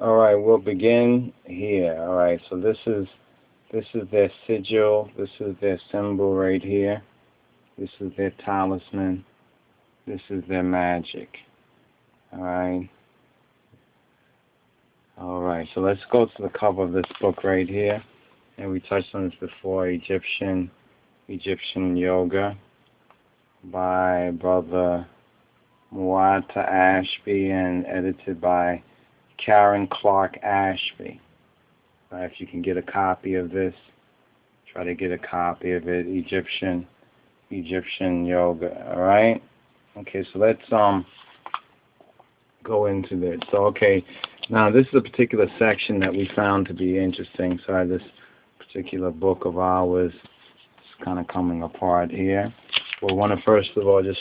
All right, we'll begin here. All right, so this is their sigil. This is their symbol right here. This is their talisman. This is their magic. All right. All right, so let's go to the cover of this book right here. And we touched on this before, Egyptian Yoga by Brother Muata Ashby and edited by Karen Clark Ashby. If you can get a copy of this, try to get a copy of it. Egyptian Yoga. All right. Okay, so let's go into this. So okay, now this is a particular section that we found to be interesting. Sorry, this particular book of ours is kind of coming apart here. We want to first of all just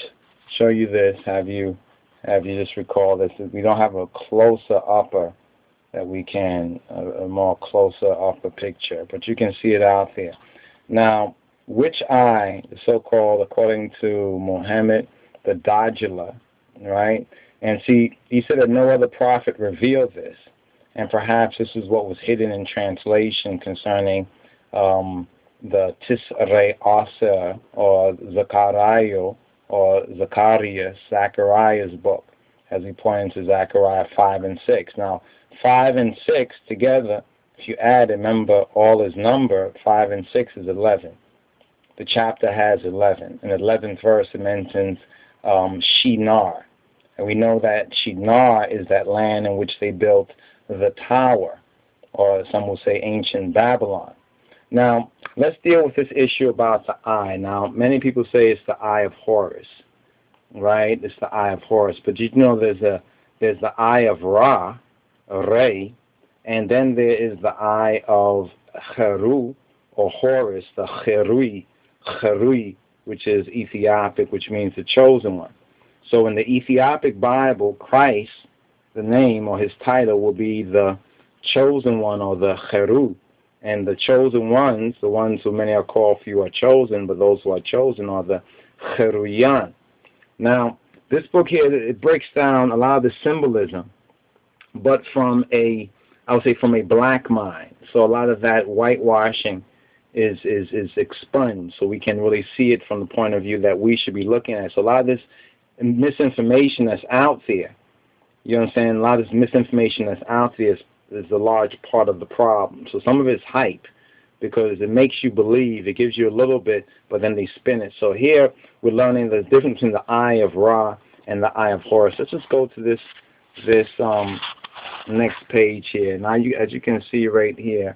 show you this. Have you just recall this? We don't have a closer upper that we can a more closer upper picture, but you can see it out there. Now, which eye, the so-called, according to Muhammad, the Dajjal, right? And see, he said that no other prophet revealed this, and perhaps this is what was hidden in translation concerning the Tis're Asa or Zechariah or Zechariah's book, as we point to Zechariah 5 and 6. Now, 5 and 6 together, if you add, remember, all is number, 5 and 6 is 11. The chapter has 11. In the 11th verse, it mentions Shinar. And we know that Shinar is that land in which they built the tower, or some will say ancient Babylon. Now, let's deal with this issue about the eye. Now, many people say it's the eye of Horus, right? It's the eye of Horus. But you know there's the eye of Ra, Re, and then there is the eye of Heru, or Horus, the Cherui, which is Ethiopic, which means the chosen one. So in the Ethiopic Bible, Christ, the name or his title will be the chosen one or the Cheru. And the chosen ones, the ones who many are called, few are chosen, but those who are chosen are the Cheruyan. Now, this book here, it breaks down a lot of the symbolism, but from I would say from a black mind. So a lot of that whitewashing is expunged, so we can really see it from the point of view that we should be looking at. So a lot of this misinformation that's out there, you understand, a lot of this misinformation that's out there is a large part of the problem. So some of it's hype, because it makes you believe, it gives you a little bit, but then they spin it. So here we're learning the difference between the eye of Ra and the eye of Horus. Let's just go to this next page here. Now, as you can see right here,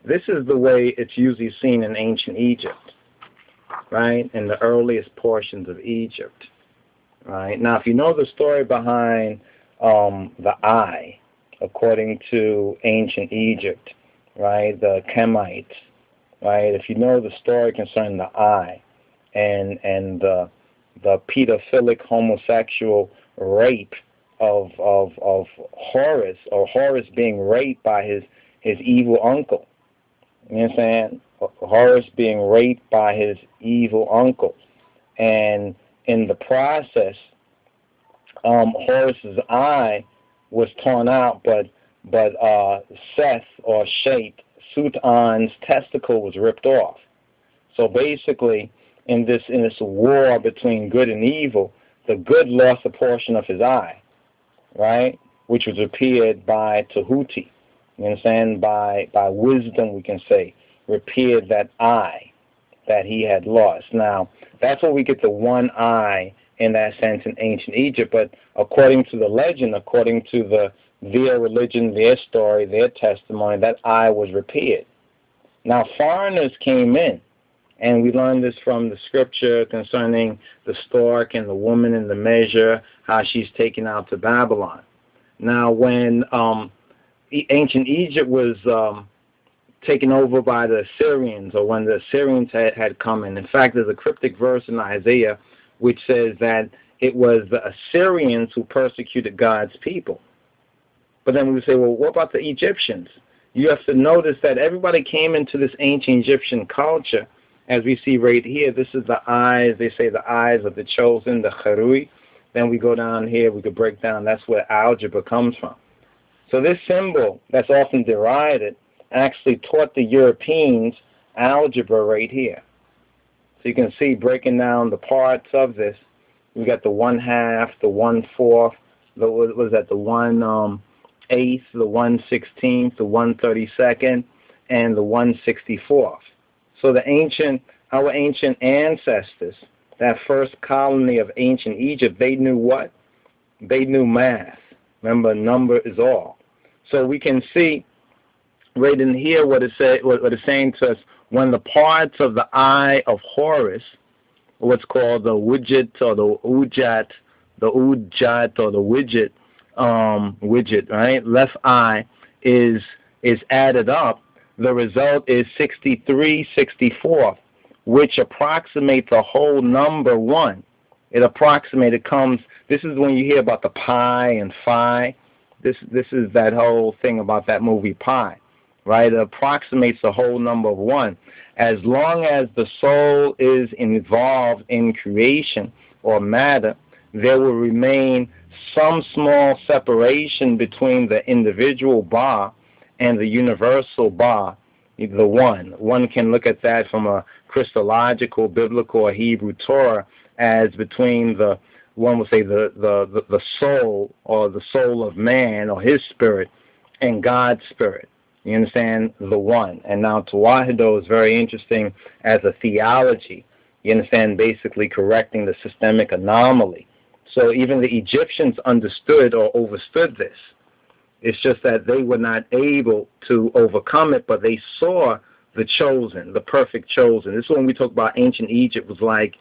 this is the way it's usually seen in ancient Egypt, right? In the earliest portions of Egypt, right? Now, if you know the story behind the eye, according to ancient Egypt, right, the Kemites, right? If you know the story concerning the eye and the pedophilic homosexual rape of Horus, or Horus being raped by his evil uncle. You know what I'm saying? Horus being raped by his evil uncle. And in the process, Horus's eye was torn out, but Seth, or Shet, Sutan's testicle was ripped off. So basically, in this war between good and evil, the good lost a portion of his eye, right, which was repaired by Tahuti. You understand? By wisdom, we can say, repaired that eye that he had lost. Now, that's where we get the one eye in that sense in ancient Egypt. But according to the legend, according to their religion, their story, their testimony, that eye was repaired. Now, foreigners came in, and we learned this from the scripture concerning the stork and the woman in the measure, how she's taken out to Babylon. Now, when ancient Egypt was taken over by the Assyrians, or when the Assyrians had come in fact, there's a cryptic verse in Isaiah which says that it was the Assyrians who persecuted God's people. But then we would say, well, what about the Egyptians? You have to notice that everybody came into this ancient Egyptian culture, as we see right here. This is the eyes, they say the eyes of the chosen, the Cherui. Then we go down here, we could break down, that's where algebra comes from. So this symbol that's often derided actually taught the Europeans algebra right here. So you can see breaking down the parts of this. We got the 1/2, the 1/4, the what was that? The 1/8, the 1/16, the 1/32, and the 1/64. So our ancient ancestors, that first colony of ancient Egypt, they knew what? They knew math. Remember, number is all. So we can see right in here what it's saying to us. When the parts of the eye of Horus, what's called the widget or the ujat or the widget, right? Left eye is added up. The result is 63/64, which approximates the whole number 1. It comes. This is when you hear about the pi and phi. This is that whole thing about that movie Pi, right? It approximates the whole number of 1. As long as the soul is involved in creation or matter, there will remain some small separation between the individual Ba and the universal Ba, the One. One can look at that from a Christological, biblical, or Hebrew Torah as between one would say the soul, or the soul of man, or his spirit, and God's spirit. You understand? The One. And now Tawahido is very interesting as a theology. You understand? Basically correcting the systemic anomaly. So even the Egyptians understood or overstood this. It's just that they were not able to overcome it, but they saw the chosen, the perfect chosen. This is when we talk about ancient Egypt was like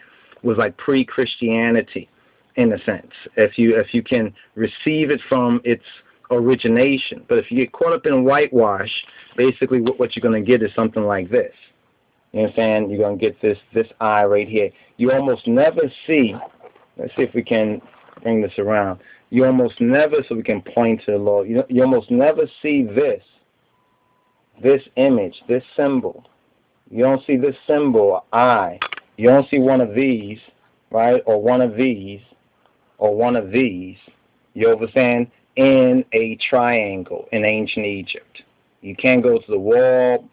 pre-Christianity in a sense. If you can receive it from its origination. But if you get caught up in whitewash, basically what you're going to get is something like this. You understand? You're going to get this eye right here. You almost never see, let's see if we can bring this around. You almost never, so we can point to the Lord, you almost never see this image, this symbol. You don't see this symbol, eye. You don't see one of these, right, or one of these, or one of these. You understand? In a triangle in ancient Egypt. You can't go to the wall,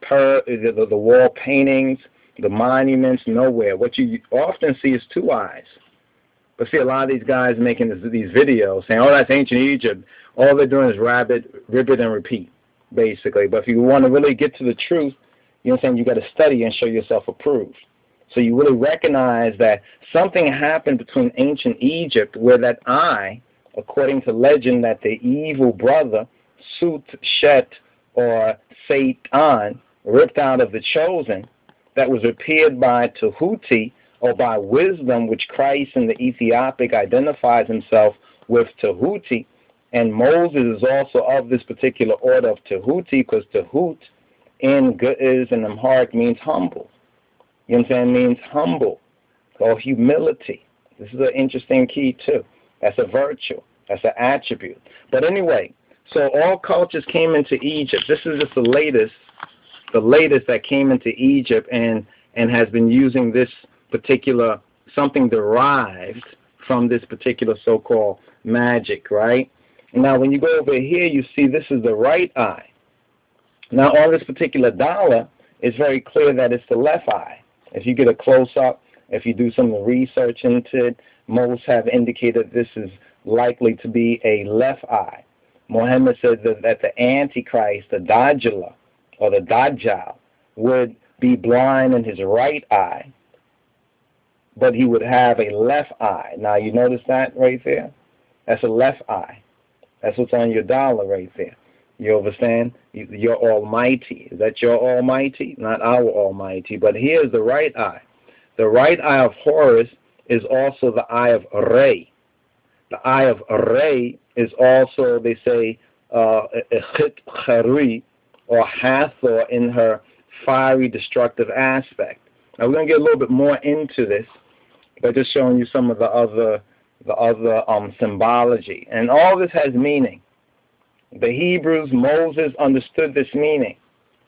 the wall paintings, the monuments, nowhere. What you often see is 2 eyes. But see, a lot of these guys making these videos saying, oh, that's ancient Egypt. All they're doing is ribbit and repeat, basically. But if you want to really get to the truth, you know what I'm saying, you got to study and show yourself approved. So you really recognize that something happened between ancient Egypt where that eye, according to legend, that the evil brother, Sut, Shet, or Satan, ripped out of the chosen, that was repaired by Tahuti, or by wisdom, which Christ in the Ethiopic identifies himself with Tahuti. And Moses is also of this particular order of Tahuti, because Tahut in Ge'ez and Amharic means humble. You know what I'm saying? It means humble, or humility. This is an interesting key too. That's a virtue. That's an attribute. But anyway, so all cultures came into Egypt. This is just the latest that came into Egypt and has been using this particular, something derived from this particular so-called magic, right? Now, when you go over here, you see this is the right eye. Now, on this particular dollar, it's very clear that it's the left eye. If you get a close-up, if you do some research into it, most have indicated this is likely to be a left eye. Muhammad said that the Antichrist, the Dajjal, or the Dajjal, would be blind in his right eye, but he would have a left eye. Now, you notice that right there? That's a left eye. That's what's on your dollar right there. You understand? Your Almighty. Is that your Almighty? Not our Almighty. But here's the right eye. The right eye of Horus is also the eye of Re. The eye of Re is also, they say, Echit Chari, or Hathor in her fiery, destructive aspect. Now, we're going to get a little bit more into this, but just showing you some of the other symbology. And all this has meaning. The Hebrews, Moses understood this meaning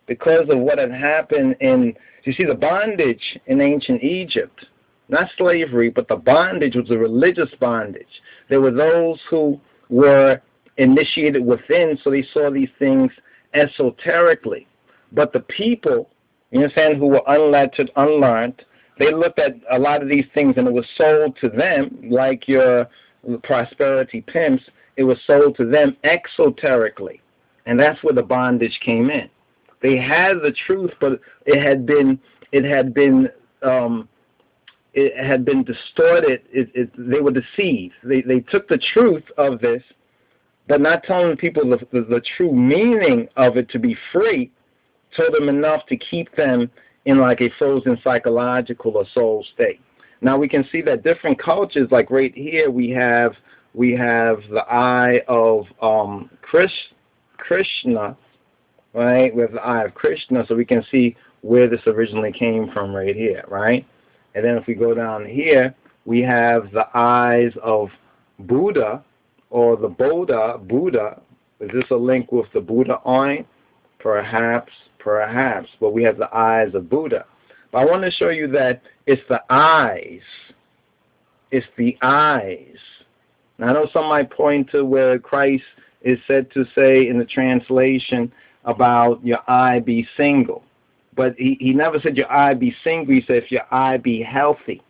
because of what had happened in, you see, the bondage in ancient Egypt. Not slavery, but the bondage was a religious bondage. There were those who were initiated within, so they saw these things esoterically. But the people, you understand, who were unlettered, unlearned, they looked at a lot of these things and it was sold to them, like your prosperity pimps, it was sold to them exoterically. And that's where the bondage came in. They had the truth, but it had been distorted. They were deceived. They took the truth of this, but not telling people the true meaning of it to be free, told them enough to keep them in like a frozen psychological or soul state. Now we can see that different cultures, like right here, we have the eye of Krishna, right? We have the eye of Krishna, so we can see where this originally came from right here, right? And then if we go down here, we have the eyes of Buddha, or the Buddha. Is this a link with the Buddha eye? Perhaps. But we have the eyes of Buddha. But I want to show you that it's the eyes. It's the eyes. Now, I know some might point to where Christ is said to say in the translation about your eye be single. But he never said your eye be single. He said if your eye be healthy.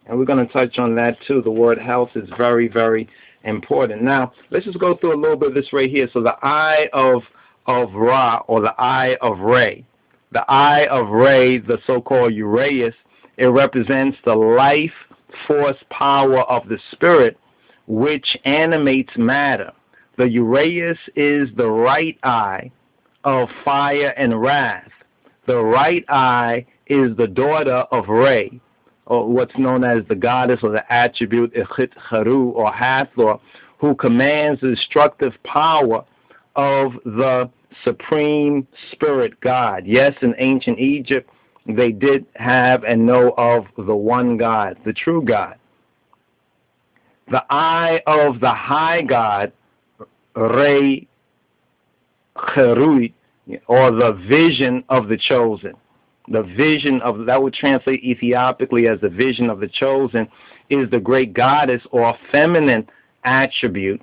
And we're going to touch on that too. The word health is very, very important. Now, let's just go through a little bit of this right here. So the eye of Ra, or the eye of Re. The eye of Re, the so-called Uraeus, it represents the life force power of the spirit which animates matter. The Uraeus is the right eye of fire and wrath. The right eye is the daughter of Re, or what's known as the goddess or the attribute Ichit Haru or Hathor, who commands the destructive power of the supreme spirit God. Yes, in ancient Egypt, they did have and know of the one God, the true God. The eye of the high God, Re Cherui, or the vision of the chosen. The vision of, that would translate Ethiopiacally as the vision of the chosen, is the great goddess or feminine attribute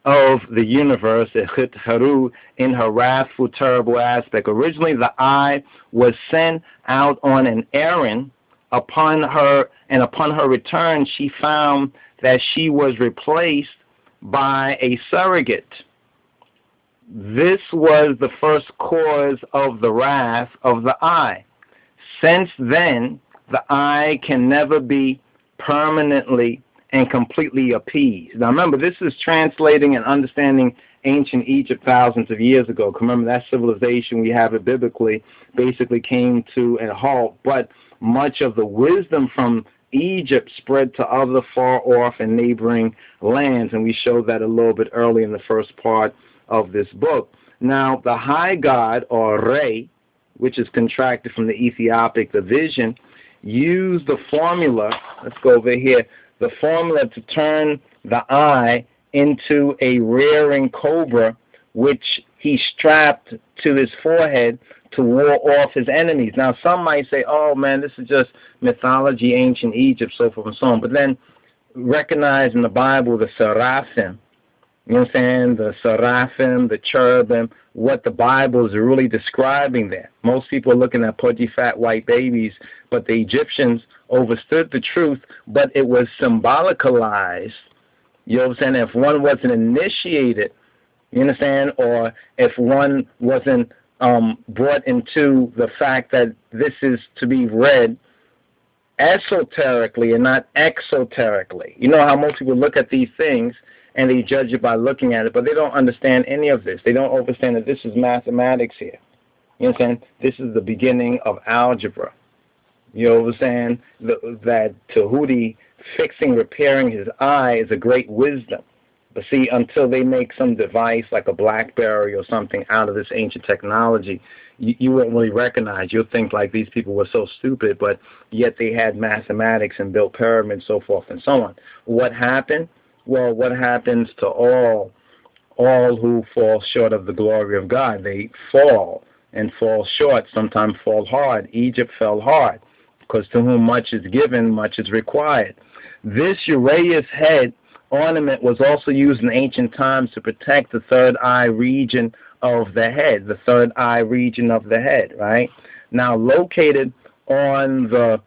of the universe, Ichit Haru, in her wrathful, terrible aspect. Originally, the eye was sent out on an errand. Upon her return, she found that she was replaced by a surrogate. This was the first cause of the wrath of the eye. Since then, the eye can never be permanently and completely appeased. Now remember, this is translating and understanding ancient Egypt thousands of years ago. Remember, that civilization, we have it biblically, basically came to a halt, but much of the wisdom from Egypt spread to other far-off and neighboring lands, and we showed that a little bit early in the first part of this book. Now, the high god, or Re, which is contracted from the Ethiopic, the vision, used the formula, let's go over here, the formula to turn the eye into a rearing cobra, which he strapped to his forehead to ward off his enemies. Now, some might say, oh, man, this is just mythology, ancient Egypt, so forth and so on. But then recognize in the Bible the seraphim, you know what I'm saying, the seraphim, the cherubim, what the Bible is really describing there. Most people are looking at pudgy, fat, white babies, but the Egyptians overstood the truth, but it was symbolicalized. You know what I'm saying? If one wasn't initiated, you understand, or if one wasn't brought into the fact that this is to be read esoterically and not exoterically. You know how most people look at these things and they judge it by looking at it, but they don't understand any of this. They don't understand that this is mathematics here. You know what I'm saying? This is the beginning of algebra. You know what I'm saying? That Tahuti fixing, repairing his eye is a great wisdom. But see, until they make some device like a BlackBerry or something out of this ancient technology, you wouldn't really recognize. You'll think like these people were so stupid, but yet they had mathematics and built pyramids, so forth and so on. What happened? Well, what happens to all who fall short of the glory of God? They fall and fall short, sometimes fall hard. Egypt fell hard, because to whom much is given, much is required. This Uraeus head ornament was also used in ancient times to protect the third eye region of the head, right? Now, located on the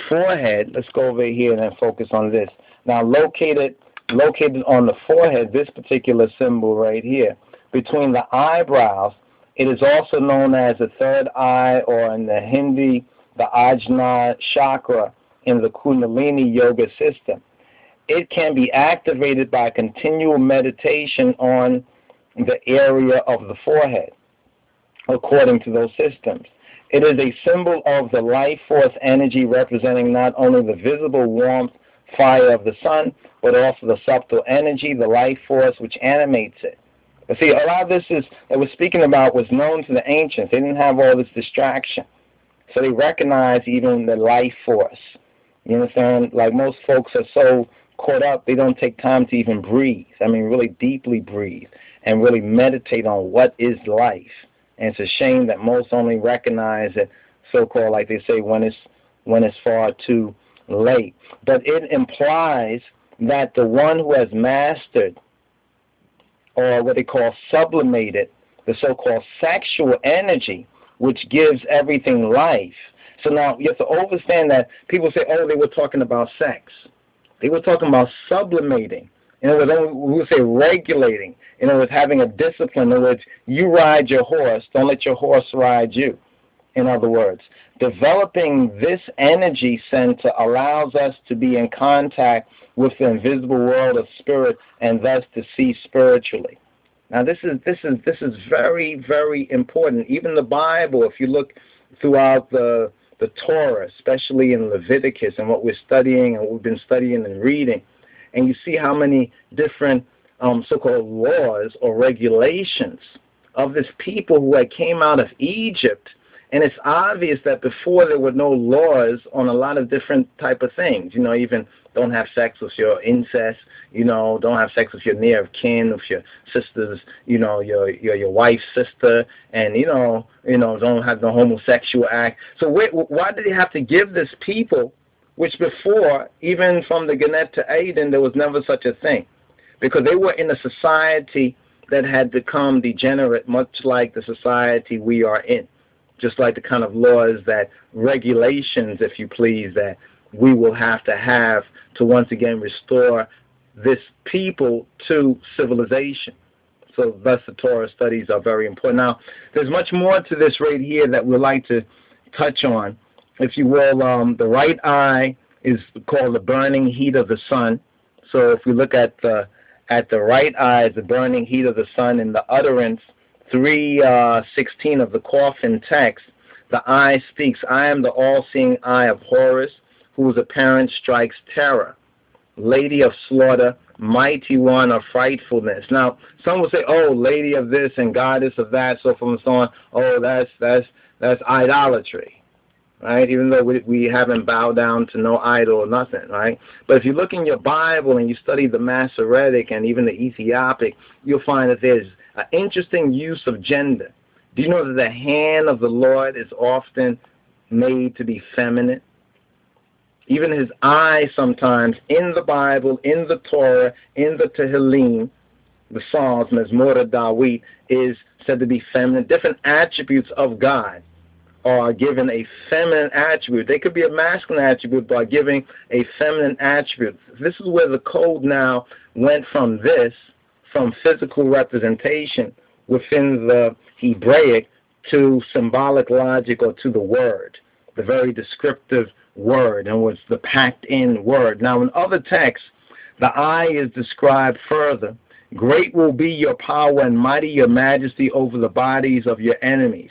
forehead, let's go over here and then focus on this. Now, located on the forehead, this particular symbol right here, between the eyebrows, it is also known as the third eye, or in the Hindi, the Ajna chakra in the Kundalini yoga system. It can be activated by continual meditation on the area of the forehead, according to those systems. It is a symbol of the life force energy, representing not only the visible warmth, fire of the sun, but also the subtle energy, the life force which animates it. But see, a lot of this that we're speaking about was known to the ancients. They didn't have all this distraction. So they recognized even the life force. You understand? Like, most folks are so caught up, they don't take time to even breathe. I mean, really deeply breathe and really meditate on what is life. And it's a shame that most only recognize it, so-called, like they say, when it's far too late. But it implies that the one who has mastered, or what they call sublimated, the so-called sexual energy, which gives everything life. So now you have to understand that people say, oh, they were talking about sex. They were talking about sublimating. In other words, we would say regulating. In other words, having a discipline. In other words, you ride your horse, don't let your horse ride you. In other words, developing this energy center allows us to be in contact with the invisible world of spirit, and thus to see spiritually. Now, this is very, very important. Even the Bible, if you look throughout the Torah, especially in Leviticus and what we're studying and what we've been studying and reading, and you see how many different so-called laws or regulations of this people who had came out of Egypt. And it's obvious that before there were no laws on a lot of different type of things. You know, even don't have sex with your incest. You know, don't have sex with your near of kin, with your sister's, you know, your wife's sister, and you know, don't have the homosexual act. So why did he have to give this people, which before, even from the Genet to Aden, there was never such a thing, because they were in a society that had become degenerate, much like the society we are in. Just like the kind of laws, that regulations, if you please, that we will have to once again restore this people to civilization. So thus the Torah studies are very important. Now, there's much more to this right here that we'd like to touch on. If you will, the right eye is called the burning heat of the sun. So if we look at the right eye, the burning heat of the sun, in the utterance 3:16 of the coffin text, the eye speaks, I am the all-seeing eye of Horus, whose appearance strikes terror, lady of slaughter, mighty one of frightfulness. Now, some will say, oh, lady of this and goddess of that, so forth and so on. Oh, that's idolatry, right? Even though we haven't bowed down to no idol or nothing, right? But if you look in your Bible and you study the Masoretic and even the Ethiopic, you'll find that there's an interesting use of gender. Do you know that the hand of the Lord is often made to be feminine? Even his eye sometimes in the Bible, in the Torah, in the Tehillim, the Psalms, Mezmor Dawit, is said to be feminine. Different attributes of God are given a feminine attribute. They could be a masculine attribute by giving a feminine attribute. This is where the code now went from physical representation within the Hebraic to symbolic logic, or to the word, the very descriptive word, and was the packed-in word. Now, in other texts, the eye is described further. Great will be your power and mighty your majesty over the bodies of your enemies.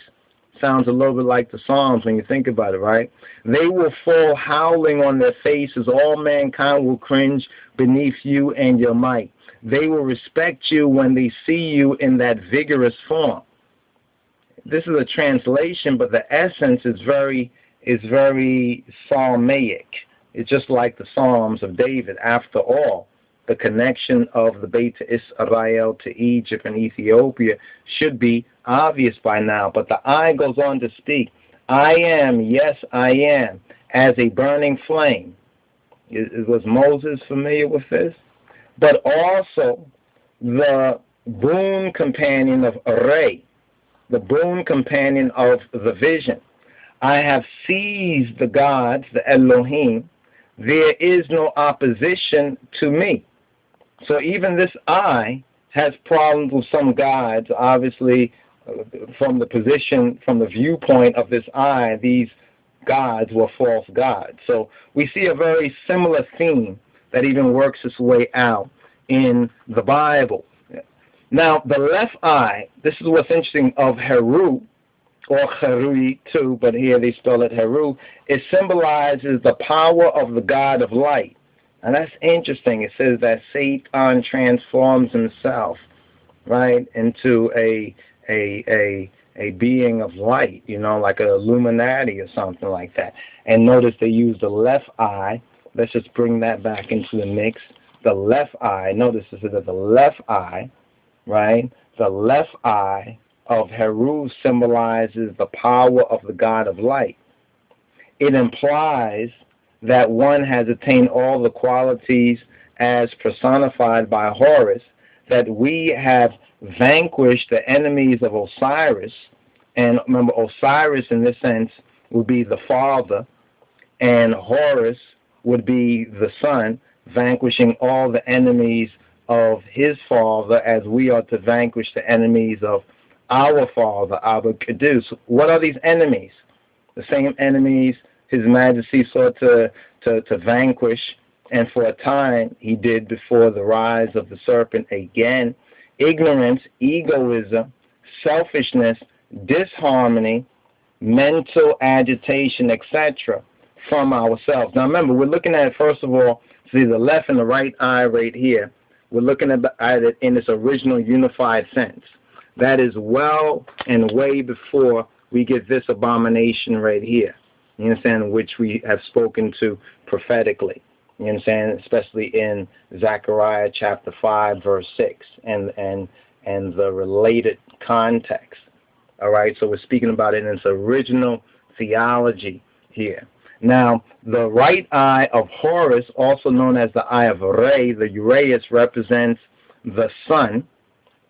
Sounds a little bit like the Psalms when you think about it, right? They will fall howling on their faces. All mankind will cringe beneath you and your might. They will respect you when they see you in that vigorous form. This is a translation, but the essence is very psalmaic. It's just like the Psalms of David. After all, the connection of the Beta Israel to Egypt and Ethiopia should be obvious by now. But the eye goes on to speak, I am, yes, I am, as a burning flame. Was Moses familiar with this? but also the boon companion of Re, the boon companion of the vision. I have seized the gods, the Elohim. There is no opposition to me. So even this I has problems with some gods. Obviously, from the position, from the viewpoint of this I, these gods were false gods. So we see a very similar theme that even works its way out in the Bible. Now, the left eye, this is what's interesting of Heru, or Herui too, but here they spell it Heru. It symbolizes the power of the God of light. And that's interesting. It says that Satan transforms himself, right, into a being of light, you know, like an Illuminati or something like that. And notice they use the left eye. Let's just bring that back into the mix. The left eye, notice this is the left eye, right? The left eye of Heru symbolizes the power of the God of light. It implies that one has attained all the qualities as personified by Horus, that we have vanquished the enemies of Osiris. And remember, Osiris in this sense would be the father, and Horus would be the son, vanquishing all the enemies of his father, as we are to vanquish the enemies of our father, Abba Kadus. What are these enemies? The same enemies His Majesty sought to vanquish, and for a time he did before the rise of the serpent again. Ignorance, egoism, selfishness, disharmony, mental agitation, etc. from ourselves. Now remember, we're looking at, first of all, see the left and the right eye right here. We're looking at it in its original unified sense. That is well and way before we get this abomination right here. You understand? Which we have spoken to prophetically. You understand? Especially in Zechariah chapter 5, verse 6, and the related context. All right? So we're speaking about it in its original theology here. Now, the right eye of Horus, also known as the eye of Re, the Uraeus, represents the sun,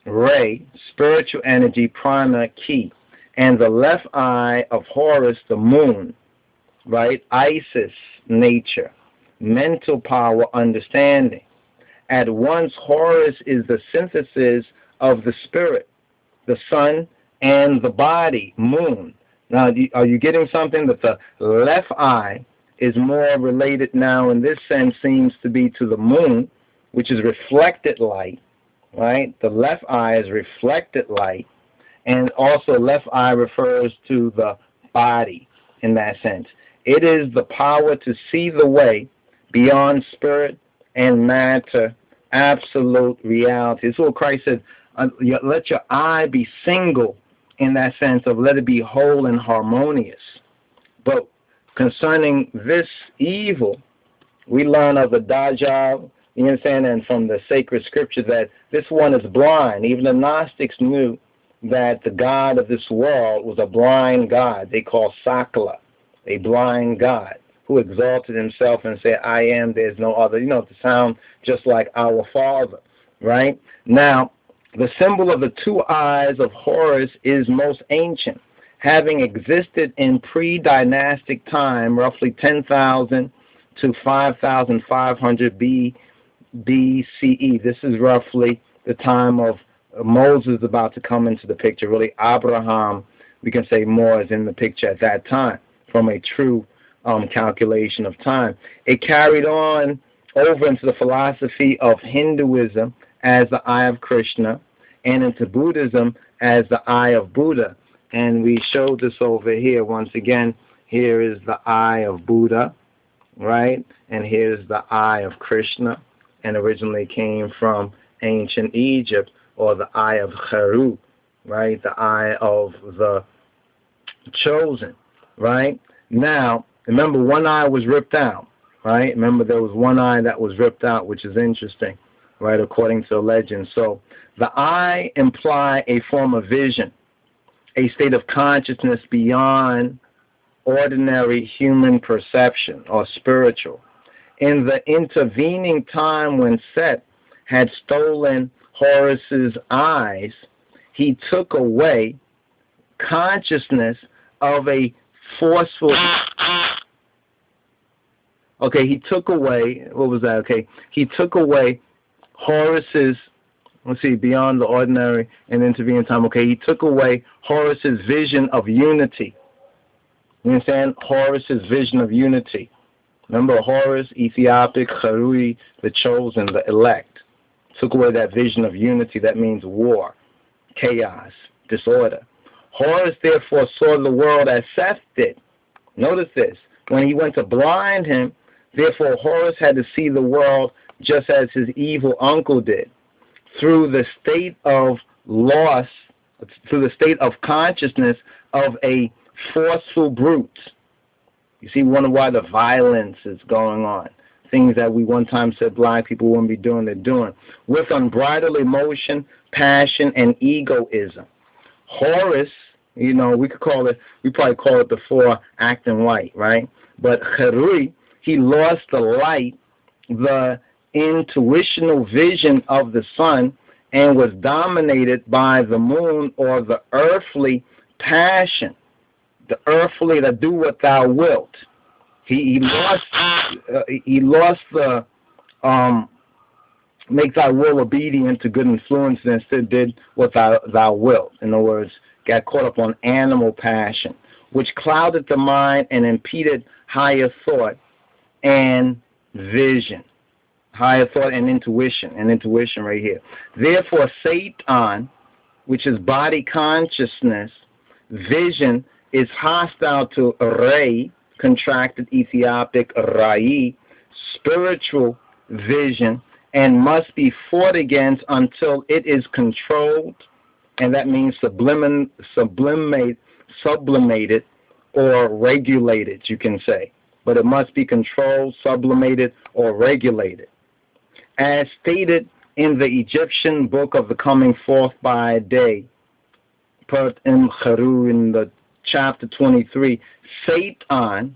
Re, spiritual energy, prana, key. And the left eye of Horus, the moon, right, Isis, nature, mental power, understanding. At once, Horus is the synthesis of the spirit, the sun, and the body, moon. Now, are you getting something? That the left eye is more related now in this sense, seems to be to the moon, which is reflected light, right? The left eye is reflected light, and also left eye refers to the body in that sense. It is the power to see the way beyond spirit and matter, absolute reality. This is what Christ said, let your eye be single, in that sense of let it be whole and harmonious. But concerning this evil, we learn of the Dajjal, you understand, and from the sacred scripture that this one is blind. Even the Gnostics knew that the God of this world was a blind God. They call Sakla, a blind God, who exalted himself and said, I am, there's no other. You know, to sound just like our Father, right? Now, the symbol of the two eyes of Horus is most ancient, having existed in pre-dynastic time, roughly 10,000 to 5,500 BCE. This is roughly the time of Moses about to come into the picture. Really, Abraham, we can say more, is in the picture at that time from a true calculation of time. It carried on over into the philosophy of Hinduism as the eye of Krishna, and into Buddhism as the eye of Buddha. And we showed this over here once again. Here is the eye of Buddha, right? And here's the eye of Krishna, and originally came from ancient Egypt, or the eye of Heru, right? The eye of the chosen, right? Now, remember, one eye was ripped out, right? Remember, there was one eye that was ripped out, which is interesting, right, according to legend. So the eye imply a form of vision, a state of consciousness beyond ordinary human perception or spiritual. In the intervening time when Set had stolen Horus's eyes, he took away consciousness of a forceful... Okay, he took away... What was that? Okay, he took away Horus's... Let's see, beyond the ordinary and intervening time. Okay, he took away Horus's vision of unity. You understand? Horus's vision of unity. Remember Horus, Ethiopic, Harui, the chosen, the elect. Took away that vision of unity. That means war, chaos, disorder. Horus therefore saw the world as Seth did. Notice this. When he went to blind him, therefore Horus had to see the world just as his evil uncle did, through the state of loss, through the state of consciousness of a forceful brute. You see, wonder why the violence is going on. Things that we one time said black people wouldn't be doing, they're doing. With unbridled emotion, passion, and egoism. Horus, you know, we probably call it the four acting white, right? But Harui, he lost the light, the intuitional vision of the sun, and was dominated by the moon, or the earthly passion, the earthly to do what thou wilt. He lost the make thy will obedient to good influence, and instead did what thou wilt. In other words, got caught up on animal passion, which clouded the mind and impeded higher thought and vision. Higher thought and intuition right here. Therefore, Satan, which is body consciousness, vision, is hostile to Ray, contracted Ethiopic Rai, spiritual vision, and must be fought against until it is controlled, and that means sublimated or regulated, you can say. But it must be controlled, sublimated, or regulated. As stated in the Egyptian book of the coming forth by day, Pert M. Charu, in the chapter 23, Satan,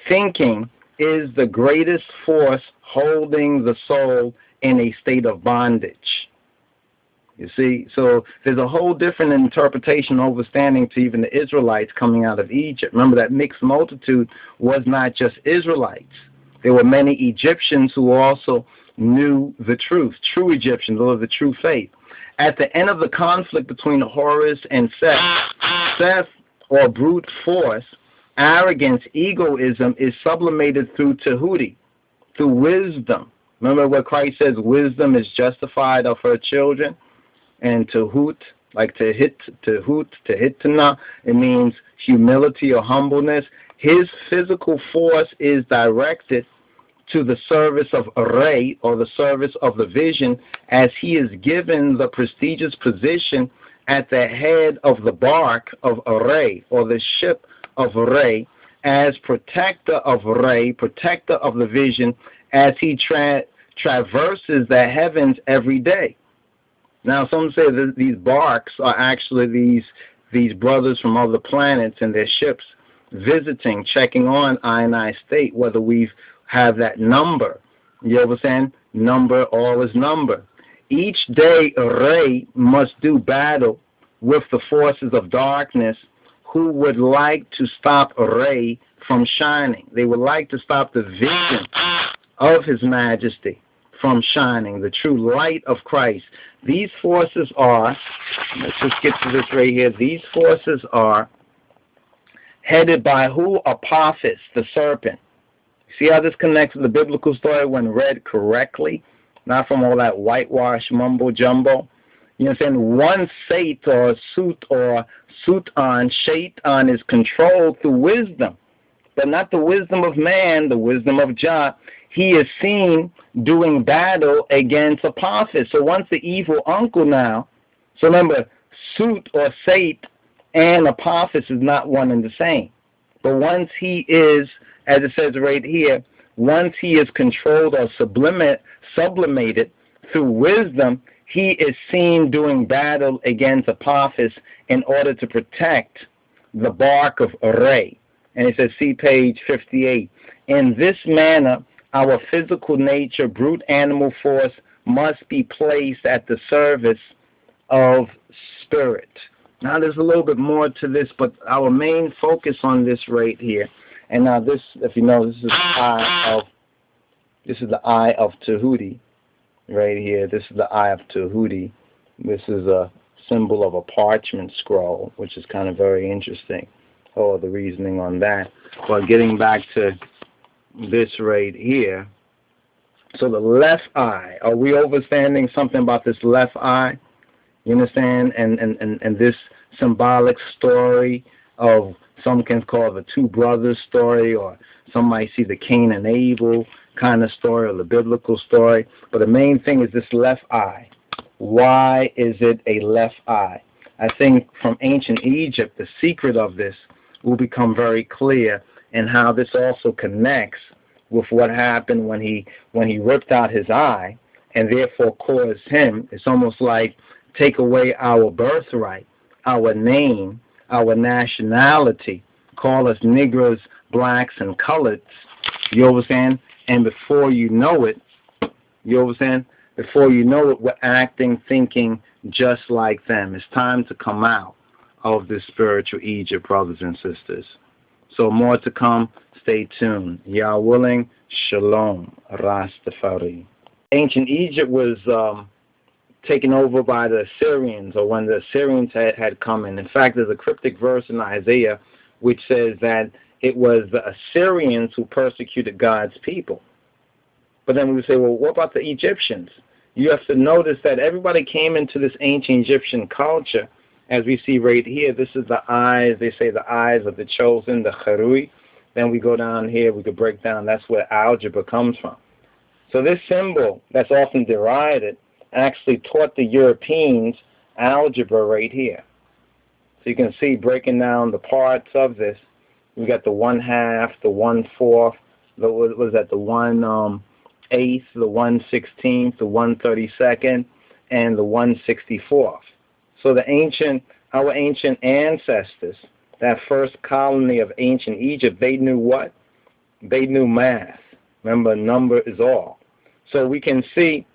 thinking, is the greatest force holding the soul in a state of bondage. You see, so there's a whole different interpretation, understanding to even the Israelites coming out of Egypt. Remember, that mixed multitude was not just Israelites. There were many Egyptians who also knew the truth, true Egyptians, or the true faith. At the end of the conflict between Horus and Seth, or brute force, arrogance, egoism, is sublimated through Tahuti, through wisdom. Remember what Christ says, wisdom is justified of her children. And Tahut, like Tahitana, it means humility or humbleness. His physical force is directed to the service of Ray, or the service of the vision, as he is given the prestigious position at the head of the bark of Ray, or the ship of Ray, as protector of Ray, protector of the vision, as he traverses the heavens every day. Now, some say that these barks are actually these brothers from other planets and their ships visiting, checking on I state, whether we have that number. You understand? Number, all is number. Each day, Ray must do battle with the forces of darkness who would like to stop Ray from shining. They would like to stop the vision of His Majesty from shining, the true light of Christ. These forces are, let's just get to this right here, these forces are headed by who? Apophis, the serpent. See how this connects with the biblical story when read correctly, not from all that whitewash mumbo-jumbo? You understand? One Sate or Sutan, Shaitan, is controlled through wisdom, but not the wisdom of man, the wisdom of Jah. He is seen doing battle against Apophis. So once the evil uncle now, so remember, Sut or Sate and Apophis is not one and the same. But once he is, as it says right here, once he is controlled or sublimated through wisdom, he is seen doing battle against Apophis in order to protect the bark of Ray. And it says, see page 58. In this manner, our physical nature, brute animal force, must be placed at the service of spirit. Now, there's a little bit more to this, but our main focus on this right here. And now this, if you know, this is the Eye of Tahuti right here. This is the Eye of Tahuti. This is a symbol of a parchment scroll, which is kind of very interesting. Oh, the reasoning on that. But getting back to this right here. So the left eye, are we understanding something about this left eye? You understand? And this symbolic story of, some can call it the two brothers story, or some might see the Cain and Abel kind of story, or the biblical story. But the main thing is this left eye. Why is it a left eye? I think from ancient Egypt, the secret of this will become very clear, and how this also connects with what happened when he ripped out his eye, and therefore caused him, it's almost like take away our birthright, our name, our nationality, call us niggers, blacks, and coloreds. You understand? And before you know it, you understand? Before you know it, we're acting, thinking just like them. It's time to come out of this spiritual Egypt, brothers and sisters. So more to come. Stay tuned. Yah willing, Shalom, Rastafari. Ancient Egypt was taken over by the Assyrians, or when the Assyrians had come in. In fact, there's a cryptic verse in Isaiah which says that it was the Assyrians who persecuted God's people. But then we would say, well, what about the Egyptians? You have to notice that everybody came into this ancient Egyptian culture, as we see right here. This is the eyes, they say the eyes of the chosen, the Kharui. Then we go down here, we could break down, that's where algebra comes from. So this symbol that's often derided actually taught the Europeans algebra right here. So you can see, breaking down the parts of this, we got the 1/2, the 1/4, the, what was that, the 1/8, the 1/16, the 1/32, and the 1/64. So our ancient ancestors, that first colony of ancient Egypt, they knew what? They knew math. Remember, number is all. So we can see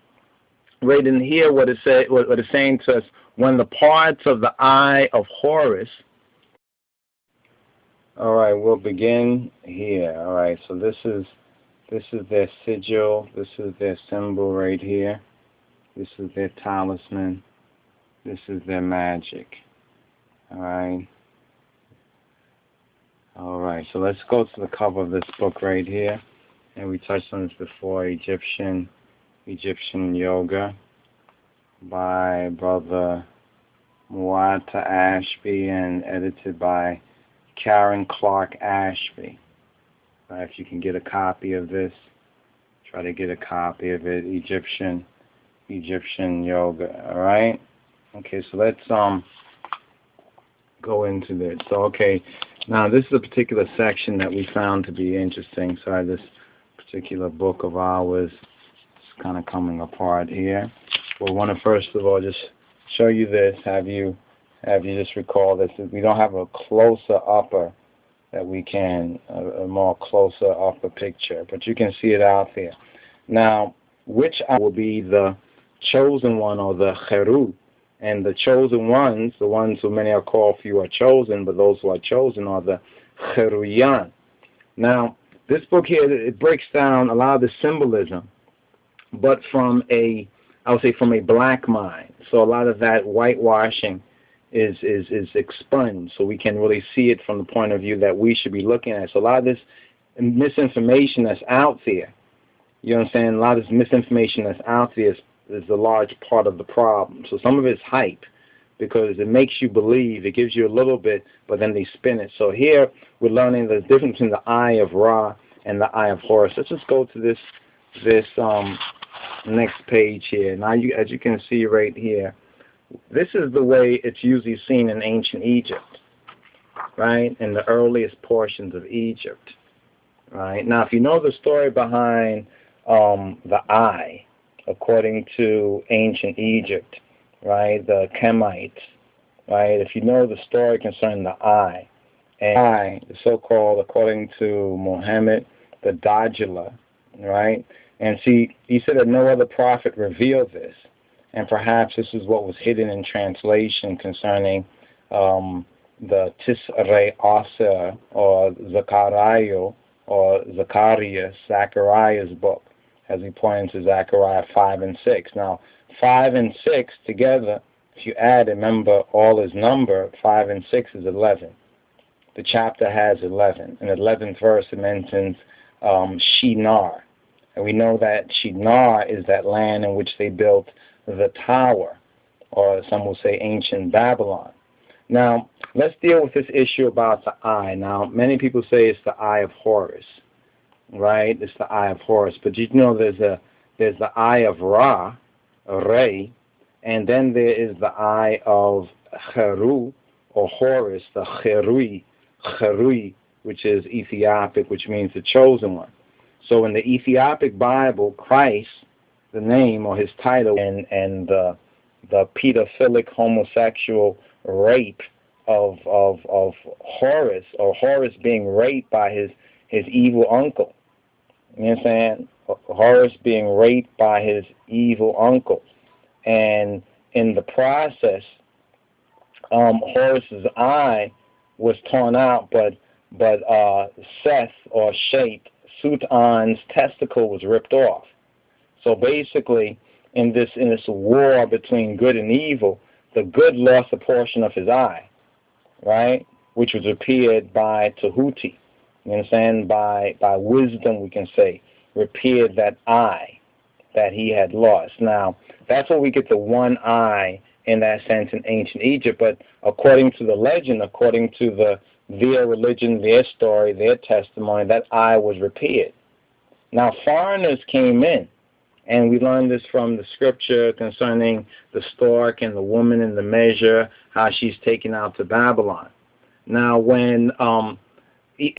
right in here what it's saying to us. When the parts of the eye of Horus. All right, we'll begin here. All right, so this is their sigil. This is their symbol right here. This is their talisman. This is their magic. All right. All right, so let's go to the cover of this book right here. And we touched on this before, Egyptian Yoga by Brother Muata Ashby and edited by Karen Clark Ashby. If you can get a copy of this, try to get a copy of it. Egyptian Yoga. All right. Okay, so let's go into this. So okay, now this is a particular section that we found to be interesting. Sorry, this particular book of ours is kind of coming apart here. We want to first of all just show you this. Have you just recall this? We don't have a closer upper that we can, a more closer upper picture, but you can see it out there. Now, which will be the chosen one, or the Kheru? And the chosen ones, the ones who many are called, few are chosen, but those who are chosen are the Kheruyan. Now, this book here, it breaks down a lot of the symbolism, but from I would say from a black mind. So a lot of that whitewashing is expunged, so we can really see it from the point of view that we should be looking at. So a lot of this misinformation that's out there, you understand, a lot of this misinformation that's out there is a large part of the problem. So some of it's hype, because it makes you believe, it gives you a little bit, but then they spin it. So here we're learning the difference between the eye of Ra and the eye of Horus. Let's just go to this next page here. Now, as you can see right here, this is the way it's usually seen in ancient Egypt, right? In the earliest portions of Egypt, right? Now, if you know the story behind the eye, according to ancient Egypt, right, the Kemites, right, if you know the story concerning the eye, and eye, the so-called, according to Muhammad, the Dajjal, right, And see, he said that no other prophet revealed this. And perhaps this is what was hidden in translation concerning the Tisrei Aser, or Zechariah, or Zechariah's book, as we point to Zechariah 5 and 6. Now, 5 and 6 together, if you add, remember, all is number, 5 and 6 is 11. The chapter has 11. In the 11th verse, it mentions Shinar. And we know that Shinar is that land in which they built the tower, or some will say ancient Babylon. Now, let's deal with this issue about the eye. Now, many people say it's the eye of Horus, right? It's the eye of Horus. But you know there's the eye of Ra, Re, and then there is the eye of Heru, or Horus, the Cherui, which is Ethiopic, which means the chosen one. So in the Ethiopic Bible, Christ, the name or his title, and the pedophilic homosexual rape of Horus, or Horus being raped by his evil uncle. You know what I'm saying? Horus being raped by his evil uncle. And in the process, Horus's eye was torn out, but Seth, or Shet, Sutan's testicle was ripped off. So basically, in this war between good and evil, the good lost a portion of his eye, right? Which was repaired by Tahuti. You understand? By wisdom, we can say, repaired that eye that he had lost. Now, that's where we get the one eye in that sense in ancient Egypt. But according to the legend, according to their religion, their story, their testimony, that eye was repaired. Now, foreigners came in, and we learned this from the scripture concerning the stork and the woman in the measure, how she's taken out to Babylon. Now, when